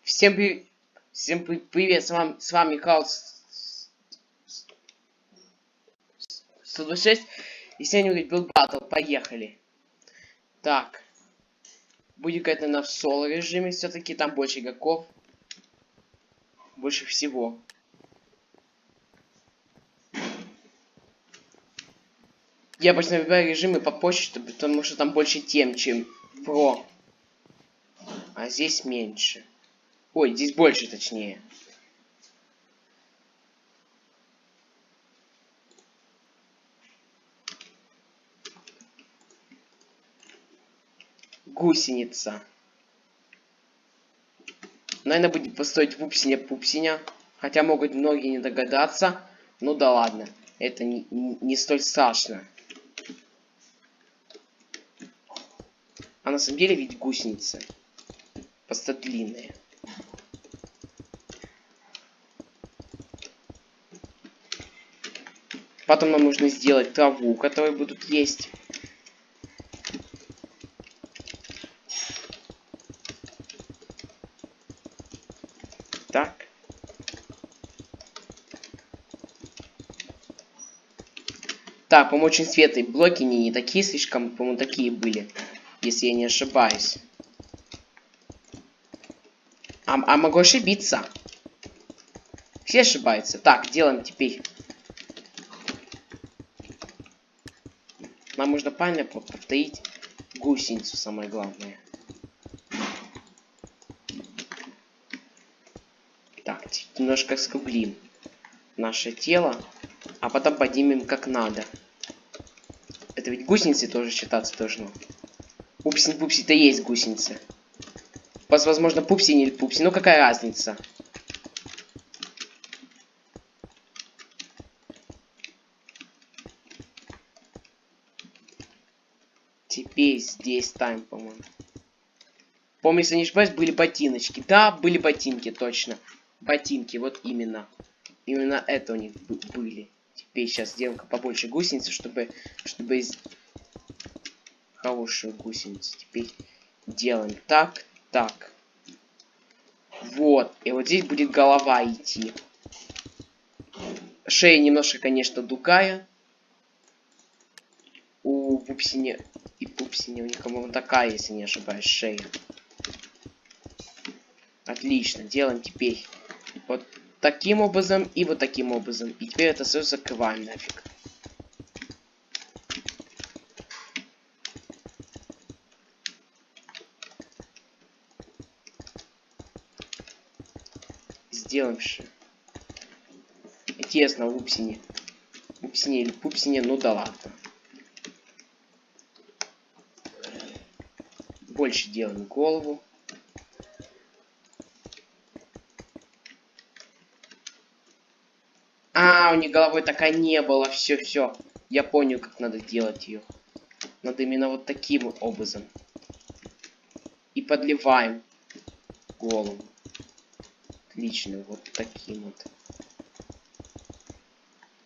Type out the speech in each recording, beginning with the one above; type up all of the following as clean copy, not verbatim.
Привет, с вами Хаус 126. И сегодня будет Build Battle. Поехали. Так. Будет это на в соло режиме. Все-таки там больше игроков. Больше всего. Я обычно выбираю режимы попозже, потому что там больше тем, чем про. А здесь меньше. Ой, здесь больше, точнее. Гусеница. Наверное, будет построить пупсиня. Хотя могут многие не догадаться. Ну да ладно. Это не столь страшно. А на самом деле ведь гусеница. Просто длинная. Потом нам нужно сделать траву, которую будут есть. Так. Так, по-моему, очень светлые блоки, не такие слишком, по-моему, такие были. Если я не ошибаюсь. А могу ошибиться. Все ошибаются. Так, делаем теперь. Нам нужно правильно повторить гусеницу, самое главное. Так, немножко скруглим наше тело, а потом поднимем как надо. Это ведь гусеницы тоже считаться должно. Пупси-то есть гусеница. Возможно, пупсин или пупсин. Ну, какая разница? Теперь здесь ставим, по-моему. Помню, если не ошибаюсь, были ботиночки. Да, были ботинки, точно. Ботинки, вот именно. Именно это у них были. Теперь сейчас сделаем побольше гусеницы, чтобы хорошую гусеницу. Теперь делаем так, так. Вот. И вот здесь будет голова идти. Шея немножко, конечно, дугая. У пупсиня и пупсиня у них, по-моему, такая, если не ошибаюсь, шея. Отлично. Делаем теперь вот таким образом и вот таким образом. И теперь это все закрываем нафиг. Сделаем же. Интересно, пупсине или пупсине, ну да ладно. Больше делаем голову. У них головой такая не было. Все. Я понял, как надо делать ее. Надо именно вот таким образом. И подливаем голову. Отлично, вот таким вот.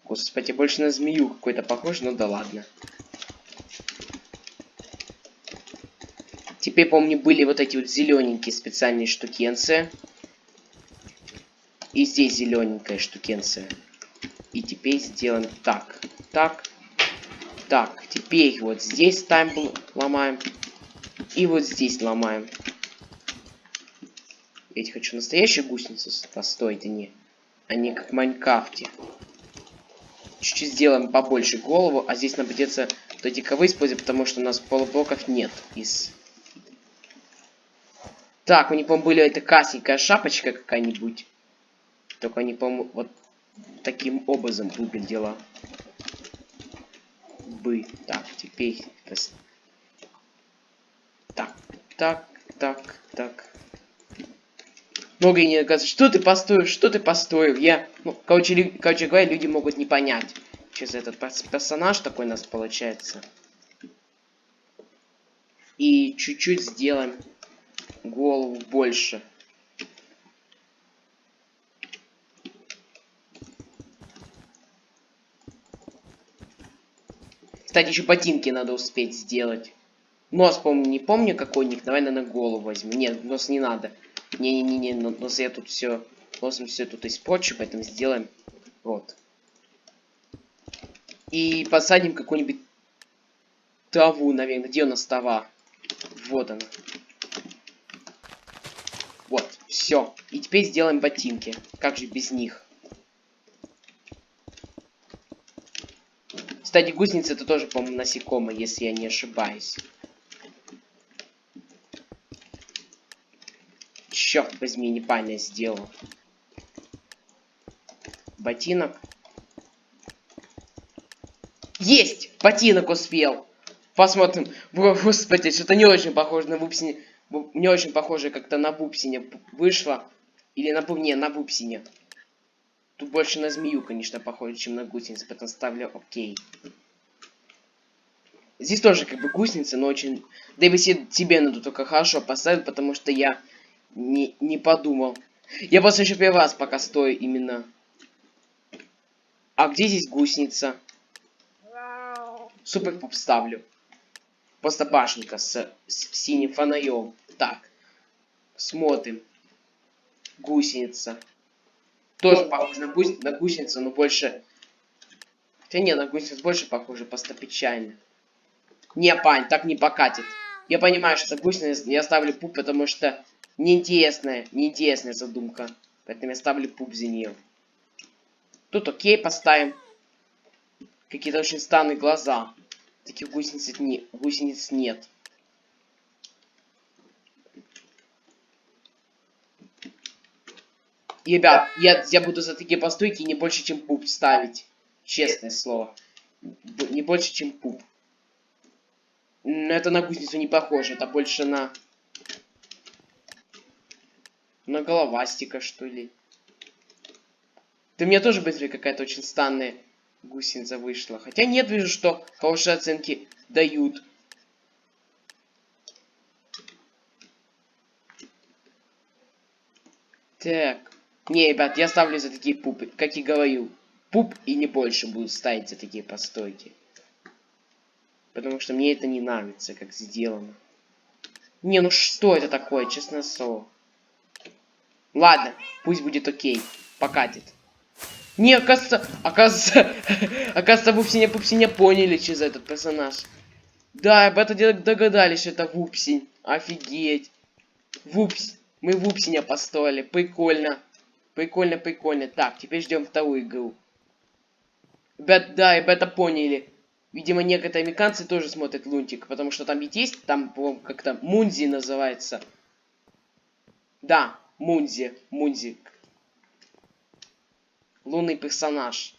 Господи, больше на змею какой-то похож, ну да ладно. Теперь, помню, были вот эти вот зелененькие специальные штукенцы. И здесь зелененькая штукенция. И теперь сделаем так. Так. Теперь вот здесь ставим, ломаем. И вот здесь ломаем. Я ведь хочу настоящую гусеницу построить, а не как в Майнкрафте. Чуть-чуть сделаем побольше голову, а здесь нам придется вот эти ковы использовать, потому что у нас полублоков нет из... Так, у них, по-моему, были это красненькая шапочка какая-нибудь. Только они, по-моему, вот таким образом выглядела бы. Так, теперь... Так. Многие не говорят, что ты построил, Ну, короче говоря, люди могут не понять, что за этот персонаж такой у нас получается. И чуть-чуть сделаем голову больше. Кстати, еще ботинки надо успеть сделать. Нос, помню, не помню, какой у них. Давай, наверное, голову возьму. Нет, нос не надо. Не-не-не, но я тут все... Носом все тут испорчу, поэтому сделаем вот. И посадим какую-нибудь траву, наверное. Где у нас трава? Вот она. Вот, все. И теперь сделаем ботинки. Как же без них? Кстати, гусеница это тоже, по-моему, насекомое, если я не ошибаюсь. Черт возьми, неправильно сделал. Ботинок. Есть! Ботинок успел! Посмотрим. Господи, что-то не очень похоже на вупсине. Не очень похоже как-то на вупсине вышло. Или на... Не, на вупсине. Тут больше на змею, конечно, похоже, чем на гусеницу. Поэтому ставлю окей. Здесь тоже как бы гусеница, но очень... Да и себе надо только хорошо поставить, потому что я не подумал. Я просто еще первый раз пока стою именно... А где здесь гусеница? Супер пуп ставлю. Просто башенка с синим фонарем. Так. Смотрим. Гусеница. Тоже похоже на гусеницу, но больше... Хотя не, на гусеницу больше похоже, просто печально. Не, пань, так не покатит. Я понимаю, что это гусеница, я ставлю пуп, потому что неинтересная задумка. Поэтому я ставлю пуп за нее. Тут окей поставим. Какие-то очень странные глаза. Таких гусениц нет. И, ребят, я буду за такие постойки не больше, чем пуп ставить. Честное слово. Не больше, чем пуп. Но это на гусеницу не похоже. Это больше на... На головастика, что ли. Ты мне тоже быстро какая-то очень странная гусеница вышла. Хотя нет, вижу, что хорошие оценки дают. Так. Не, ребят, я ставлю за такие пупы. Как и говорю. Пуп и не больше буду ставить за такие постойки. Потому что мне это не нравится, как сделано. Не, ну что это такое, честное слово. Ладно, пусть будет окей. Покатит. Не, оказывается, Вупсиня поняли, что за этот персонаж. Да, об этом догадались, что это Вупсень. Офигеть. Мы Вупсиня построили. Прикольно. Прикольно. Так, теперь ждем вторую игру. Ребята поняли. Видимо, некоторые американцы тоже смотрят Лунтик, потому что там ведь есть, там, по-моему, как-то Мунзи называется. Да, Мунзи. Лунный персонаж.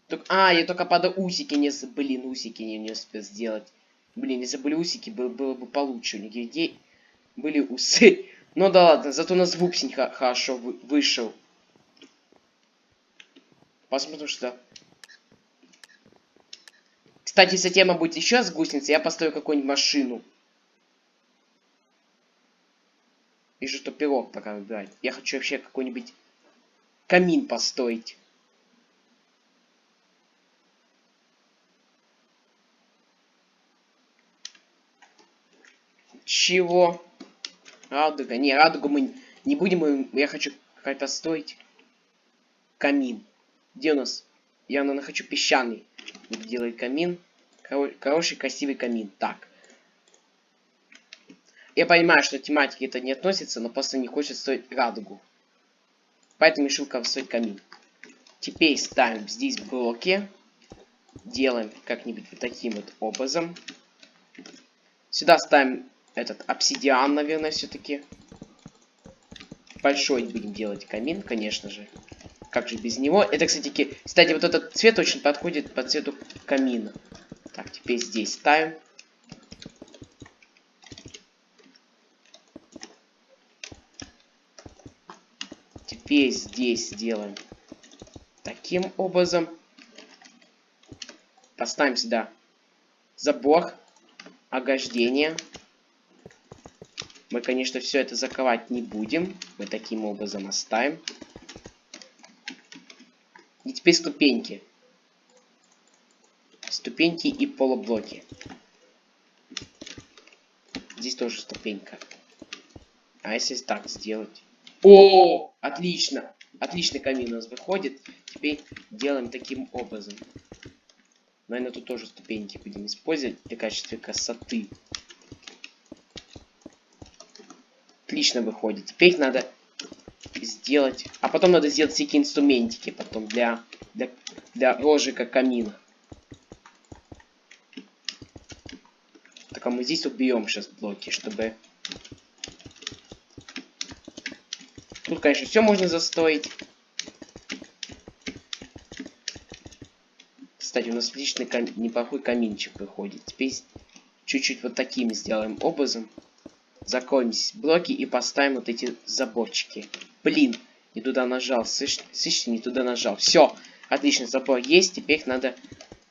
Я только под усики не... Блин, усики не успел сделать. Блин, если были усики, было бы получше. У них людей были усы. Ну да ладно, зато у нас Вупсень хорошо вышел. Посмотрим, что... Кстати, если тема будет еще с гусеницей, я построю какую-нибудь машину. Вижу, что пирог пока выбирать. Я хочу вообще какой-нибудь камин построить. Чего? Радуга. Не, радугу мы не будем. Я хочу построить камин. Где у нас? Я, наверное, хочу песчаный. Буду делать камин. Хороший, красивый камин. Так. Я понимаю, что тематики это не относится, но просто не хочет строить радугу. Поэтому решил построить камин. Теперь ставим здесь блоки. Делаем как-нибудь вот таким вот образом. Сюда ставим этот обсидиан, наверное, все-таки. Большой будем делать камин, конечно же. Как же без него? Это, кстати, вот этот цвет очень подходит по цвету камина. Так, теперь здесь ставим. Теперь здесь делаем таким образом. Поставим сюда забор, ограждение. Мы, конечно, все это закрывать не будем. Мы таким образом оставим. И теперь ступеньки. Ступеньки и полублоки. Здесь тоже ступенька. А если так сделать? О, отлично! Отличный камин у нас выходит. Теперь делаем таким образом. Наверное, тут тоже ступеньки будем использовать для качества красоты. Отлично выходит. Теперь надо сделать... А потом надо сделать всякие инструментики потом для розжига камина. Так, а мы здесь убьем сейчас блоки, чтобы... Тут, конечно, все можно застроить. Кстати, у нас отличный неплохой каминчик выходит. Теперь чуть-чуть вот таким сделаем образом. Закроем здесь блоки и поставим вот эти заборчики. Блин, не туда нажал. Слышите, не туда нажал. Все, отлично, забор есть. Теперь надо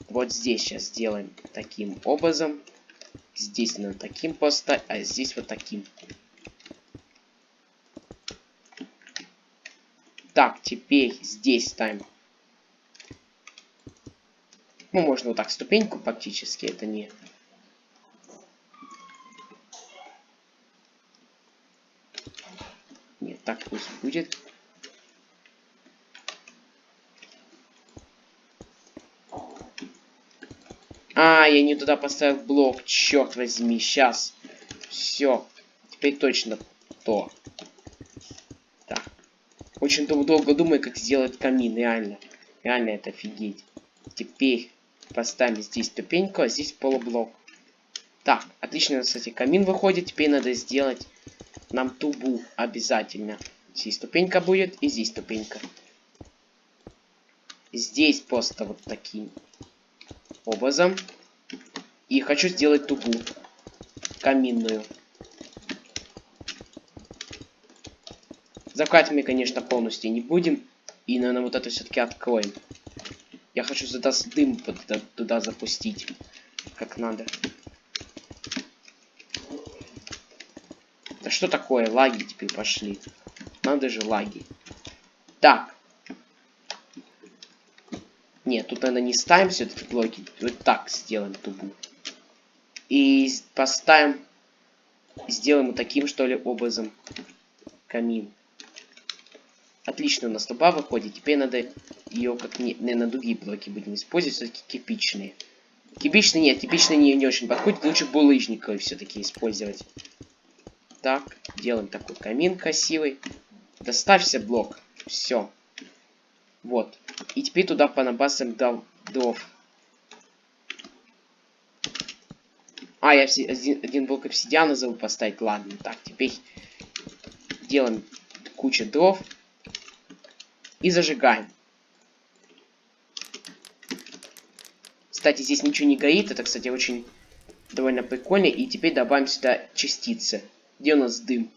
вот здесь сейчас сделаем таким образом. Здесь надо таким поставить, а здесь вот таким. Так, теперь здесь ставим. Ну, можно вот так ступеньку практически, это не... Нет, так пусть будет. А, я не туда поставил блок, черт возьми, сейчас. Все, теперь точно то. Так. Очень долго думаю, как сделать камин, реально. Реально это офигеть. Теперь поставим здесь ступеньку, а здесь полублок. Так, отлично, кстати, камин выходит. Теперь надо сделать нам трубу обязательно. Здесь ступенька будет, и здесь ступенька. Здесь просто вот таким образом. И хочу сделать трубу каминную. Закрывать мы, конечно, полностью не будем. И, наверное, вот это все-таки откроем. Я хочу дым туда запустить. Как надо. Да что такое? Лаги теперь пошли. Надо же лаги. Так. Нет, тут, наверное, не ставим все-таки блоки. Вот так сделаем трубу. И поставим... Сделаем вот таким, что ли, образом камин. Отлично у нас труба выходит. Теперь надо ее как не на другие блоки будем использовать. Все-таки кирпичные. Кирпичные нет, кирпичные не очень подходят. Лучше булыжниковые все-таки использовать. Так, делаем такой камин красивый. Доставься блок. Все. Вот. И теперь туда понабрасываем дров. А, я один блок обсидиана забыл поставить. Ладно, так, теперь делаем кучу дров. И зажигаем. Кстати, здесь ничего не горит. Это, кстати, очень довольно прикольно. И теперь добавим сюда частицы. Где у нас дым?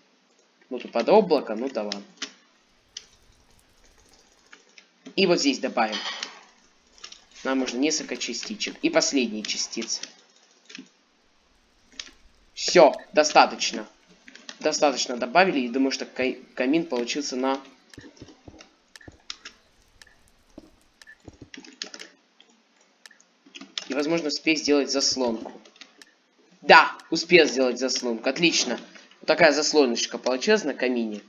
Ну, тут под облако, ну да ладно. И вот здесь добавим. Нам нужно несколько частичек. И последние частицы. Все, достаточно. Достаточно добавили. И думаю, что камин получился на... И, возможно, успею сделать заслонку. Да, успел сделать заслонку. Отлично. Вот такая заслоночка получилась на камине.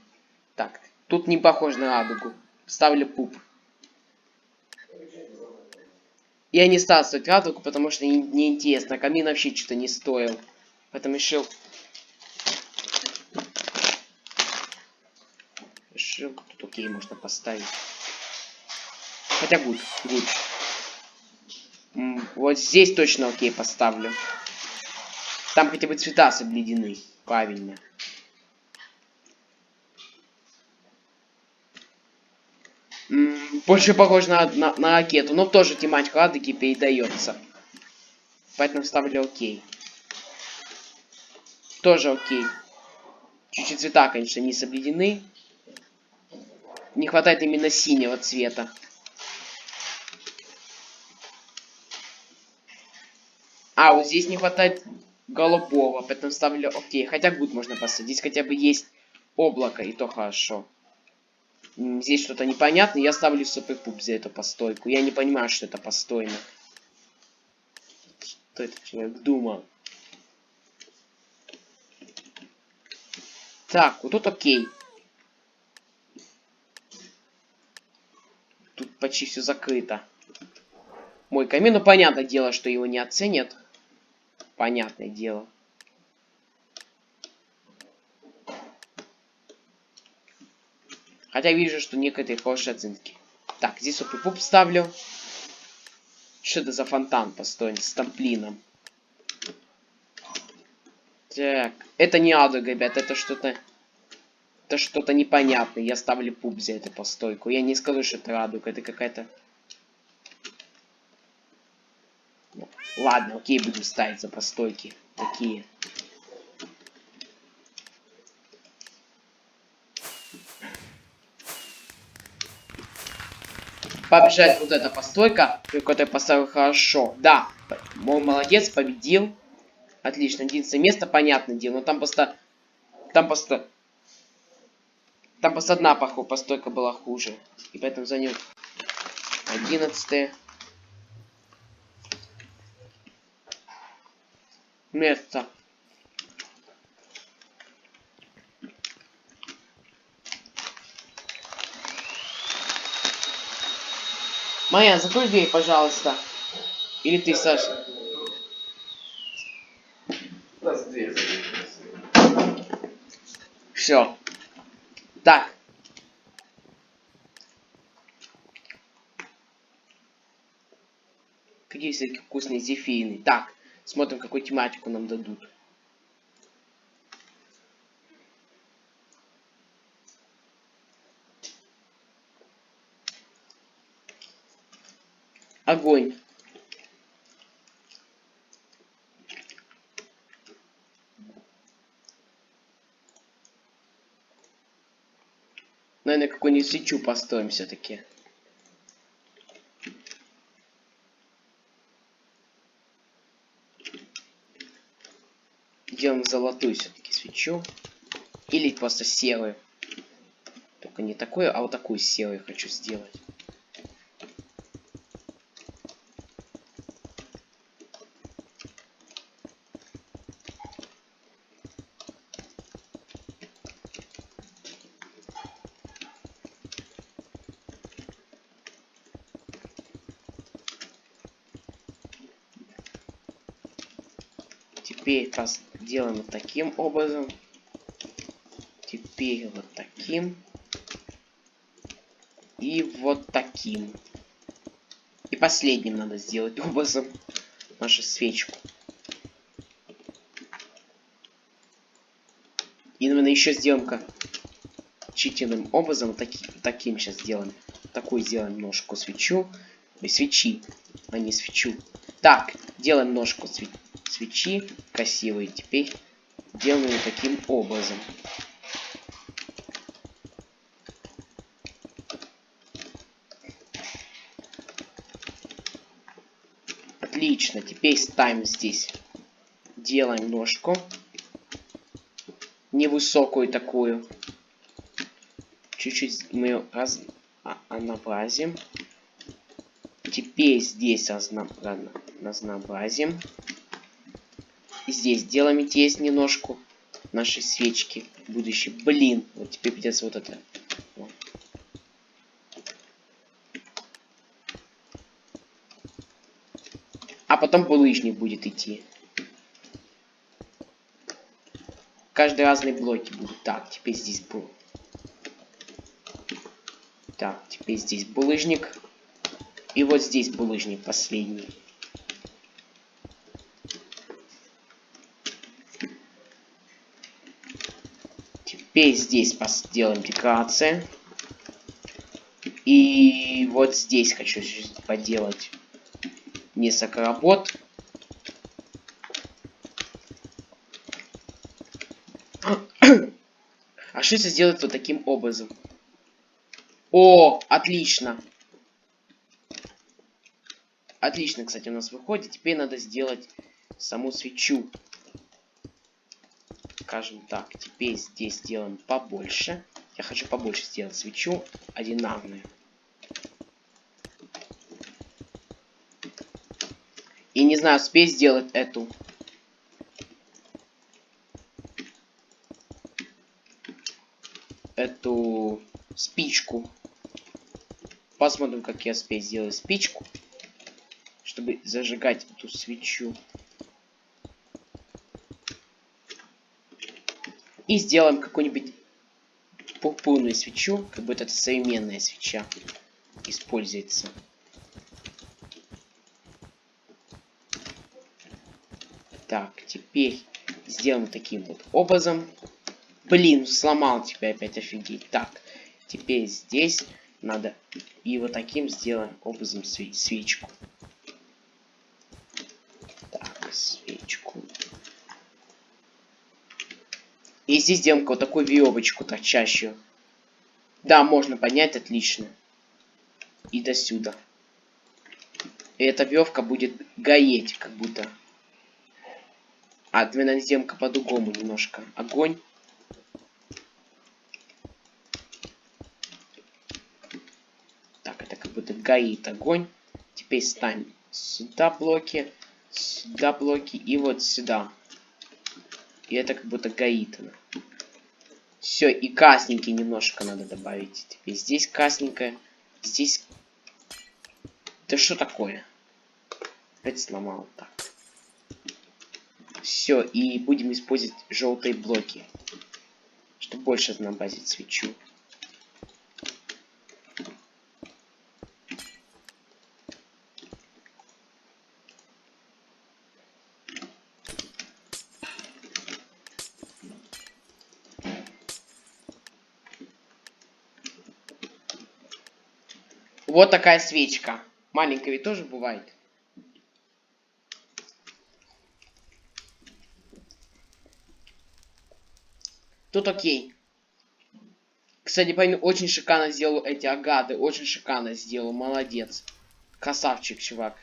Так, тут не похоже на радугу. Ставлю пуп. Я не стал ставить радугу, потому что неинтересно. Камин вообще что-то не стоил. Поэтому решил... Тут окей, можно поставить. Хотя гуд. Вот здесь точно окей поставлю. Там хотя бы цвета соблюдены. Правильно. Больше похож на ракету, но тоже тематика радуги передается. Поэтому ставлю окей. Тоже окей. Чуть-чуть цвета, конечно, не соблюдены. Не хватает именно синего цвета. А, вот здесь не хватает голубого, поэтому ставлю окей. Хотя гуд можно поставить. Здесь хотя бы есть облако, и то хорошо. Здесь что-то непонятное. Я ставлю супер-пуп за эту постойку. Я не понимаю, что это постойно. Что этот человек думал? Так, вот тут окей. Тут почти все закрыто. Мой камин, ну понятное дело, что его не оценят. Понятное дело. Хотя вижу, что некоторые хорошие оценки. Так, здесь опыпуп ставлю. Что это за фонтан построен с тамплином? Так, это не адо, ребят, это что-то... Это что-то непонятное. Я ставлю пуп за эту постройку. Я не скажу, что это радуга, это какая-то... Ну, ладно, окей, будем ставить за постройки. Такие. Побежать вот эта постройка, какой-то поставил хорошо. Да, мол, молодец, победил. Отлично, 11 место, понятное дело. Но там просто одна постройка была хуже. И поэтому занял 11 место. Майя, закрой дверь, пожалуйста. Или ты, Саша? Все. Так. Какие всякие вкусные зефирины. Так, смотрим, какую тематику нам дадут. Огонь. Наверное, какую-нибудь свечу построим все-таки. Делаем золотую все-таки свечу. Или просто серую. Только не такую, а вот такую серую хочу сделать. Теперь делаем вот таким образом. Теперь вот таким. И вот таким. И последним надо сделать образом нашу свечку. И, наверное, еще сделаем-ка читерным образом. Таким сейчас сделаем. Такую сделаем ножку свечу. Свечи, а не свечу. Так, делаем ножку свечи красивые. Теперь делаем ее таким образом. Отлично, теперь ставим здесь. Делаем ножку. Невысокую такую. Чуть-чуть мы ее разнообразим. Теперь здесь разнообразим. И здесь делаем здесь немножко нашей свечки будущей. Блин, вот теперь придется вот это. Вот. А потом булыжник будет идти. Каждый разные блоки будут. Так, теперь здесь был. Так, теперь здесь булыжник. И вот здесь булыжник последний. Теперь здесь сделаем декорации. И вот здесь хочу поделать несколько работ. А что если сделать вот таким образом? О, отлично. Отлично, кстати, у нас выходит. Теперь надо сделать саму свечу. Скажем так, теперь здесь сделаем побольше. Я хочу побольше сделать свечу одинарную. И не знаю, успею сделать эту. эту спичку. Посмотрим, как я опять сделаю спичку, чтобы зажигать эту свечу. И сделаем какую-нибудь пурпурную свечу, как будто это современная свеча используется. Так, теперь сделаем таким вот образом. Блин, сломал тебя опять, офигеть. Так, теперь здесь надо и вот таким сделаем образом свечку. Так, свечку. И здесь сделаем вот такую веревочку торчащую. Да, можно поднять, отлично. И до сюда. И эта веревка будет гореть, как будто. А, наверное, сделаем-ка по-другому немножко. Огонь. Так, это как будто горит огонь. Теперь ставим сюда блоки и вот сюда. И это как будто горит она. Все, и красненький немножко надо добавить. Теперь здесь красненькое. Здесь... Да что такое? Опять сломал. Так. Все, и будем использовать желтые блоки, чтобы больше разнообразить свечу. Вот такая свечка. Маленькая ведь тоже бывает. Тут окей. Кстати, пойми, очень шикарно сделал эти агаты. Очень шикарно сделал. Молодец. Красавчик, чувак.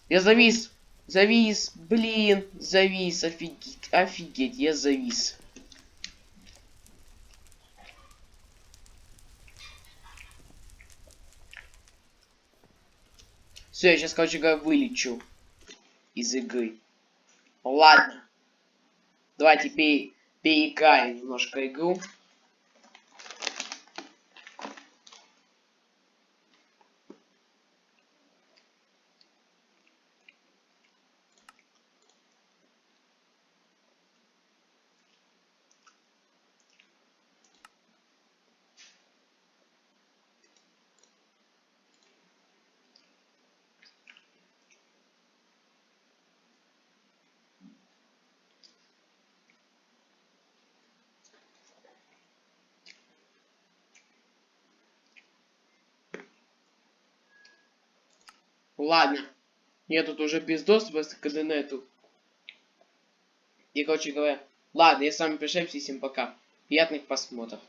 Я завис. Завис. Блин. Завис. Офигеть. Офигеть. Я завис. Все, я сейчас, короче говоря, вылечу из игры. Ладно. Давайте переиграем немножко игру. Ладно. Я тут уже без доступа к интернету. И, короче говоря, ладно, я с вами прощаюсь, всем пока. Приятных просмотров.